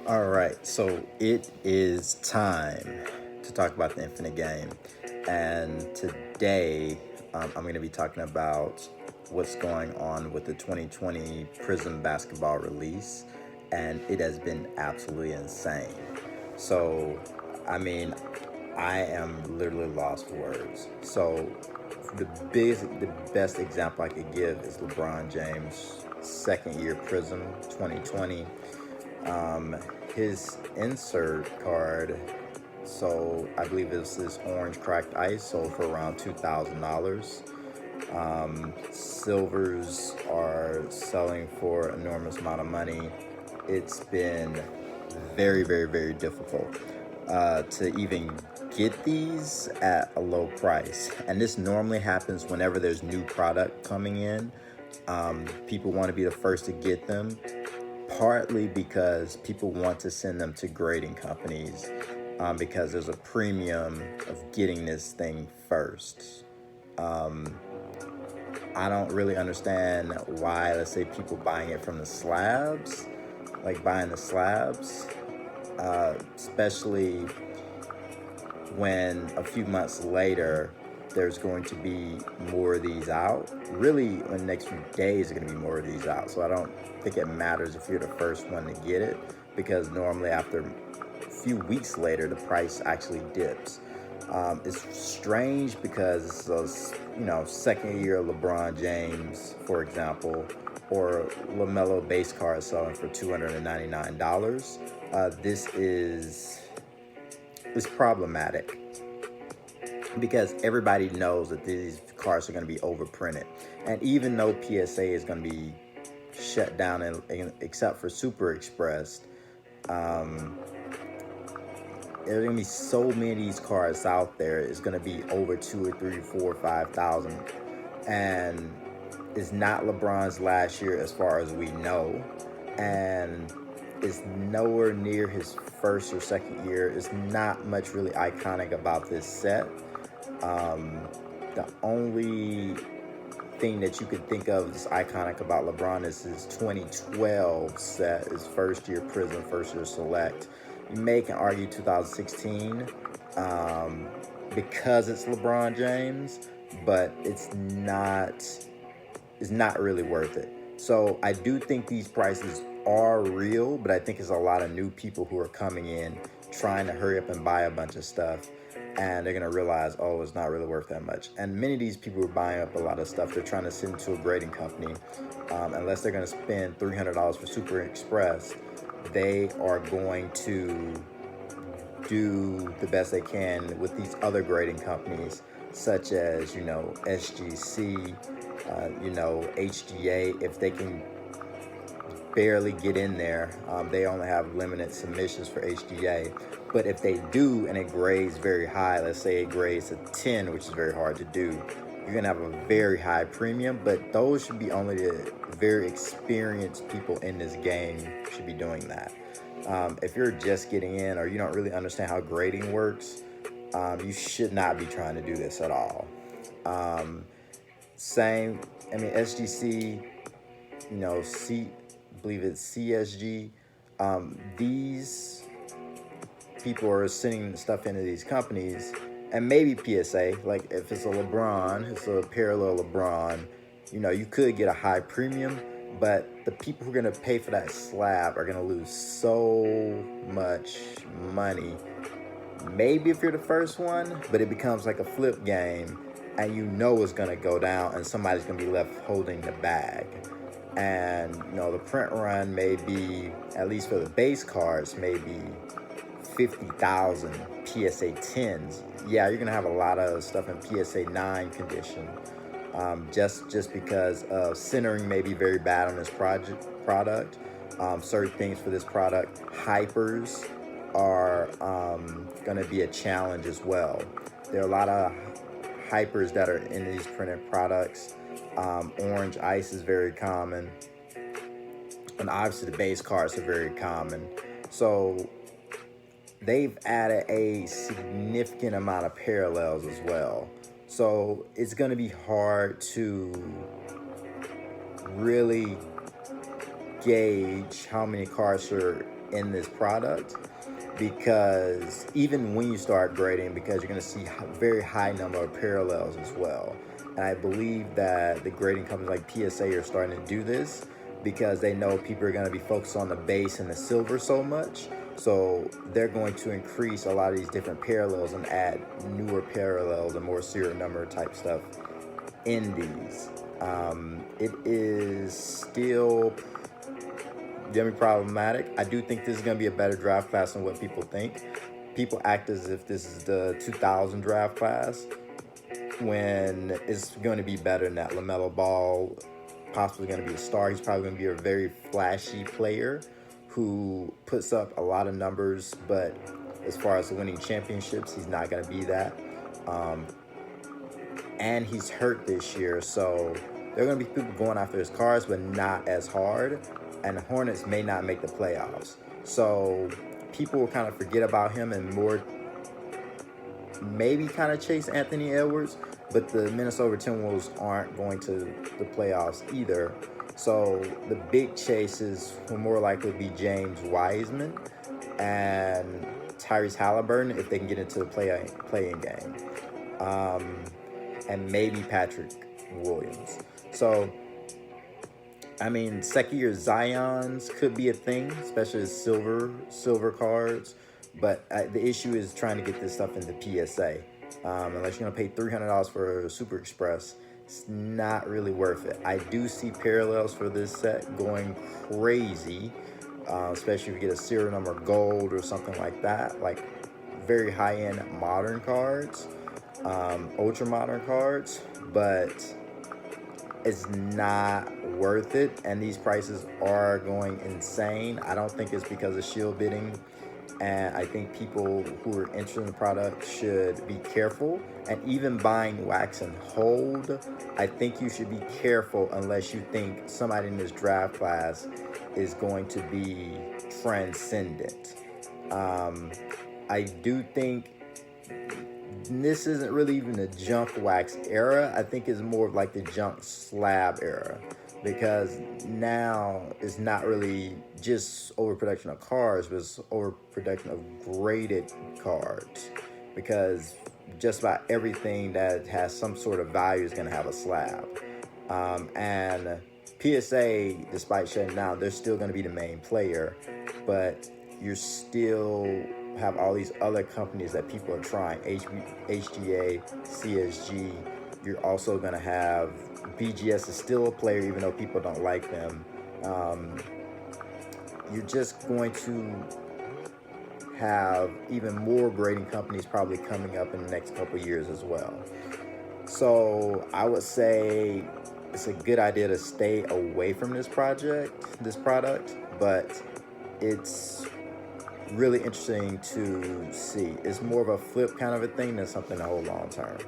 All right, so it is time to talk about the Infinite Game. And today I'm going to be talking about what's going on with the 2020 Prizm basketball release. And it has been absolutely insane. So, I mean, I am literally lost for words. So, the best example I could give is LeBron James' second year Prizm 2020. His insert card, so I believe it's this orange cracked ice, sold for around $2,000. Silvers are selling for an enormous amount of money. It's been very, very, very difficult to even get these at a low price. And this normally happens whenever there's new product coming in. People want to be the first to get them, partly because people want to send them to grading companies because there's a premium of getting this thing first. I don't really understand why, let's say, people buying it from the slabs, like buying the slabs, especially when a few months later there's going to be more of these out. Really, in the next few days, there's going to be more of these out. So I don't think it matters if you're the first one to get it, because normally after a few weeks later, the price actually dips. It's strange because it's second year LeBron James, for example, or LaMelo base card selling for $299. This is problematic because everybody knows that these cards are going to be overprinted. And even though PSA is going to be shut down, except for Super Express, there's going to be so many of these cards out there. It's going to be over 2 or 3 or 4 or 5,000. And it's not LeBron's last year as far as we know. And it's nowhere near his first or second year. It's not much really iconic about this set. The only thing that you could think of that's iconic about LeBron is his 2012 set, his first year Prizm, first year Select. You may can argue 2016 because it's LeBron James, but it's not really worth it. So I do think these prices are real, but I think it's a lot of new people who are coming in trying to hurry up and buy a bunch of stuff, and they're going to realize, oh, it's not really worth that much. And many of these people are buying up a lot of stuff. They're trying to send to a grading company. Unless they're going to spend $300 for Super Express, they are going to do the best they can with these other grading companies, such as, SGC, HGA. If they can barely get in there, they only have limited submissions for HGA. But if they do and it grades very high, let's say it grades a 10, which is very hard to do, you're going to have a very high premium. But those should be only the very experienced people in this game should be doing that. If you're just getting in or you don't really understand how grading works, you should not be trying to do this at all. SGC, I believe it's CSG. These people are sending stuff into these companies, and maybe PSA, like if it's a LeBron, it's a parallel LeBron, you could get a high premium, but the people who are going to pay for that slab are going to lose so much money. Maybe if you're the first one, but it becomes like a flip game, and it's going to go down, and somebody's going to be left holding the bag. And the print run may be, at least for the base cards, maybe 50,000 PSA 10s. Yeah, you're gonna have a lot of stuff in PSA 9 condition, just because of centering may be very bad on this product. Certain things for this product, hypers are gonna be a challenge as well. There are a lot of hypers that are in these printed products. Orange ice is very common, and obviously the base cards are very common. So they've added a significant amount of parallels as well. So it's going to be hard to really gauge how many cards are in this product, because even when you start grading, because you're going to see a very high number of parallels as well. And I believe that the grading companies like PSA are starting to do this because they know people are going to be focused on the base and the silver so much. So they're going to increase a lot of these different parallels and add newer parallels and more serial number type stuff in these. It is still gonna be problematic. I do think this is gonna be a better draft class than what people think. People act as if this is the 2000 draft class when it's going to be better than that. LaMelo Ball possibly going to be a star. He's probably going to be a very flashy player who puts up a lot of numbers, but as far as winning championships, he's not going to be that. And he's hurt this year, so there are going to be people going after his cards, but not as hard. And the Hornets may not make the playoffs. So people will kind of forget about him and more maybe kind of chase Anthony Edwards, but the Minnesota Timberwolves aren't going to the playoffs either. So the big chases will more likely be James Wiseman and Tyrese Halliburton if they can get into the play-in game. And maybe Patrick Williams. So, I mean, second year Zions could be a thing, especially as silver cards. But the issue is trying to get this stuff into PSA. Unless you're going to pay $300 for a Super Express, it's not really worth it. I do see parallels for this set going crazy, especially if you get a serial number gold or something like that, like very high-end modern cards, ultra modern cards, but it's not worth it, and these prices are going insane. I don't think it's because of shield bidding. And I think people who are interested in the product should be careful. And even buying wax and hold, I think you should be careful unless you think somebody in this draft class is going to be transcendent. I do think this isn't really even the junk wax era. I think it's more of like the junk slab era, because now it's not really just overproduction of cards, but it's overproduction of graded cards, because just about everything that has some sort of value is going to have a slab. And PSA, despite shutting down, they're still going to be the main player, but you're still have all these other companies that people are trying, HGA, CSG. You're also going to have BGS is still a player, even though people don't like them. You're just going to have even more grading companies probably coming up in the next couple of years as well. So I would say it's a good idea to stay away from this product, but it's really interesting to see. It's more of a flip kind of a thing than something to hold long term.